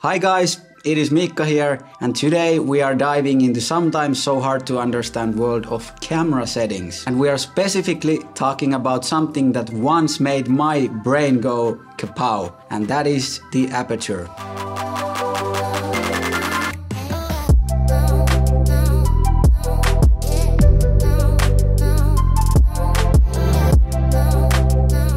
Hi guys, it is Mikka here, and today we are diving into sometimes so hard to understand world of camera settings. And we are specifically talking about something that once made my brain go kapow, and that is the aperture.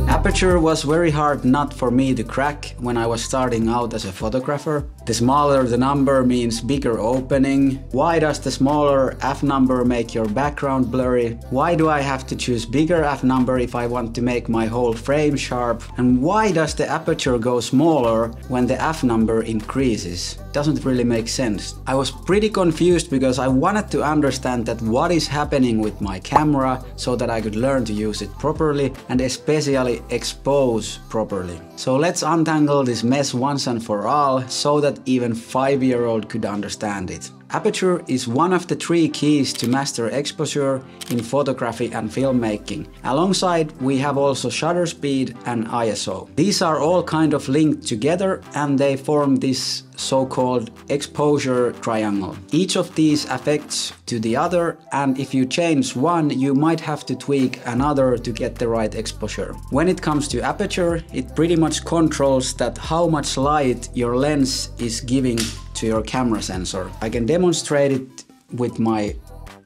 Aperture was very hard nut for me to crack when I was starting out as a photographer. The smaller the number means bigger opening. Why does the smaller f number make your background blurry? Why do I have to choose bigger f number if I want to make my whole frame sharp? And why does the aperture go smaller when the f number increases? Doesn't really make sense. I was pretty confused because I wanted to understand that what is happening with my camera so that I could learn to use it properly and especially expose properly. So let's untangle this mess once and for all so that even 5-year-old could understand it. Aperture is one of the 3 keys to master exposure in photography and filmmaking. Alongside, we have also shutter speed and ISO. These are all kind of linked together and they form this so-called exposure triangle. Each of these affects to the other, and if you change one, you might have to tweak another to get the right exposure. When it comes to aperture, it pretty much controls that how much light your lens is giving to your camera sensor. I can demonstrate it with my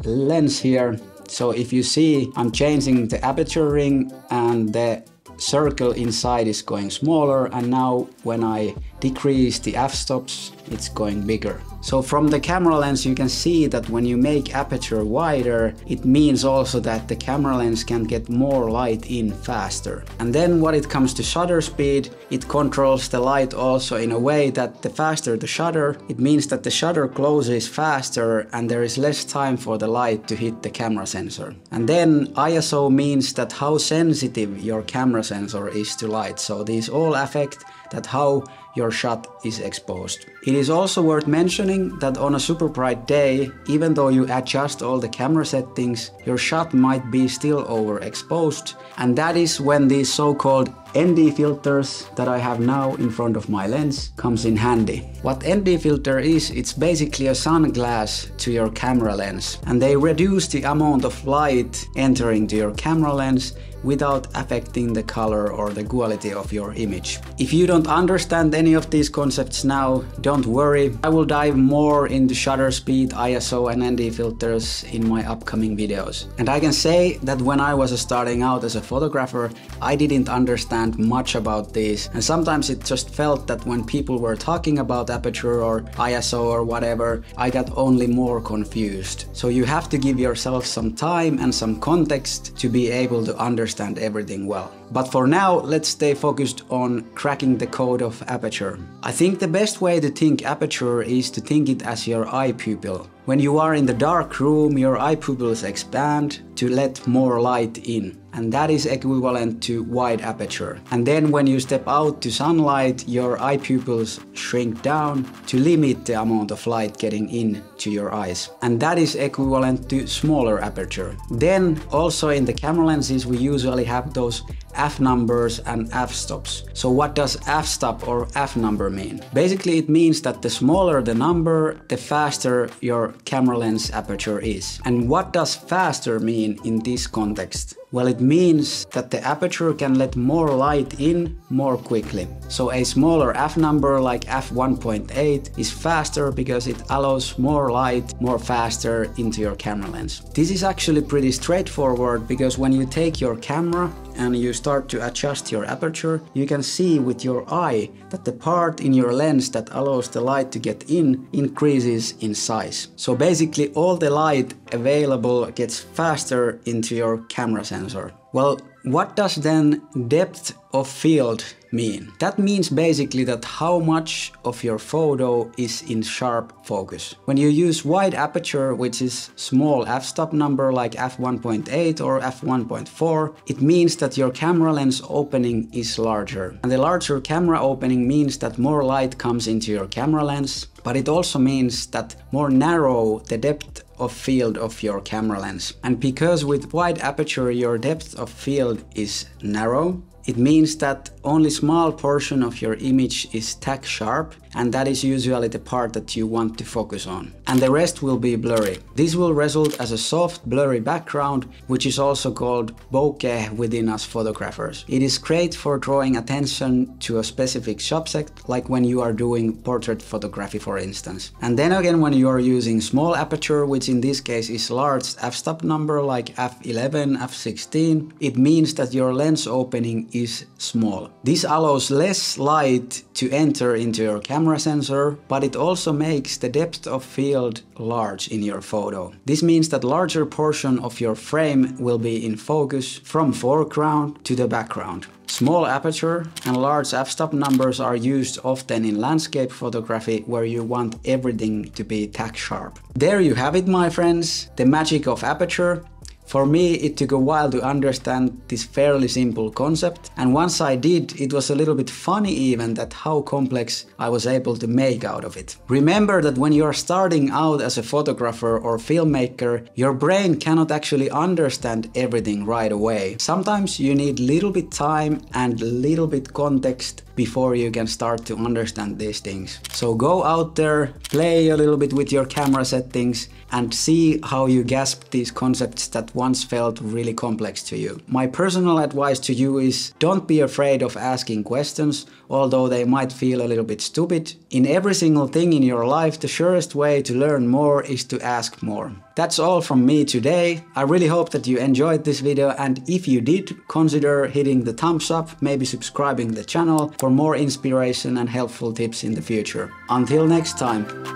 lens here. So if you see, I'm changing the aperture ring and the circle inside is going smaller, and now when I decrease the f-stops, it's going bigger. So from the camera lens you can see that when you make aperture wider, it means also that the camera lens can get more light in faster. And then when it comes to shutter speed, it controls the light also in a way that the faster the shutter, it means that the shutter closes faster and there is less time for the light to hit the camera sensor. And then ISO means that how sensitive your camera sensor is to light. So these all affect that how your shot is exposed. It is also worth mentioning that on a super bright day, even though you adjust all the camera settings, your shot might be still overexposed, and that is when these so-called ND filters that I have now in front of my lens comes in handy. What ND filter is, it's basically a sunglass to your camera lens, and they reduce the amount of light entering to your camera lens without affecting the color or the quality of your image. If you don't understand any of these concepts now, don't worry. I will dive more into shutter speed, ISO and ND filters in my upcoming videos. And I can say that when I was starting out as a photographer, I didn't understand much about these, and sometimes it just felt that when people were talking about aperture or ISO or whatever, I got only more confused. So you have to give yourself some time and some context to be able to understand everything well. But for now, let's stay focused on cracking the code of aperture. I think the best way to think aperture is to think it as your eye pupil. When you are in the dark room, your eye pupils expand to let more light in, and that is equivalent to wide aperture. And then when you step out to sunlight, your eye pupils shrink down to limit the amount of light getting in to your eyes, and that is equivalent to smaller aperture. Then also in the camera lenses we usually have those f numbers and f stops. So what does f stop or f number mean? Basically it means that the smaller the number, the faster your camera lens aperture is. And what does faster mean in this context? Well, it means that the aperture can let more light in more quickly. So a smaller f number like f1.8 is faster because it allows more light more faster into your camera lens. This is actually pretty straightforward because when you take your camera and you start to adjust your aperture, you can see with your eye that the part in your lens that allows the light to get in increases in size. So basically all the light available gets faster into your camera sensor. Well, what does then depth of field mean? That means basically that how much of your photo is in sharp focus. When you use wide aperture, which is small f-stop number like f1.8 or f1.4, it means that your camera lens opening is larger. And the larger camera opening means that more light comes into your camera lens, but it also means that more narrow the depth of field of your camera lens. And because with wide aperture your depth of field is narrow, it means that only small portion of your image is tack sharp, and that is usually the part that you want to focus on. And the rest will be blurry. This will result as a soft blurry background, which is also called bokeh within us photographers. It is great for drawing attention to a specific subject, like when you are doing portrait photography, for instance. And then again, when you are using small aperture, which in this case is large f-stop number like f11, f16, it means that your lens opening is small. This allows less light to enter into your camera sensor, but it also makes the depth of field large in your photo. This means that larger portion of your frame will be in focus from foreground to the background. Small aperture and large f-stop numbers are used often in landscape photography, where you want everything to be tack sharp. There you have it, my friends, the magic of aperture. For me, it took a while to understand this fairly simple concept, and once I did, it was a little bit funny even that how complex I was able to make out of it. Remember that when you are starting out as a photographer or filmmaker, your brain cannot actually understand everything right away. Sometimes you need little bit time and little bit context before you can start to understand these things. So go out there, play a little bit with your camera settings and see how you grasp these concepts that once felt really complex to you. My personal advice to you is don't be afraid of asking questions, although they might feel a little bit stupid. In every single thing in your life, the surest way to learn more is to ask more. That's all from me today. I really hope that you enjoyed this video, and if you did, consider hitting the thumbs up, maybe subscribing the channel for more inspiration and helpful tips in the future. Until next time.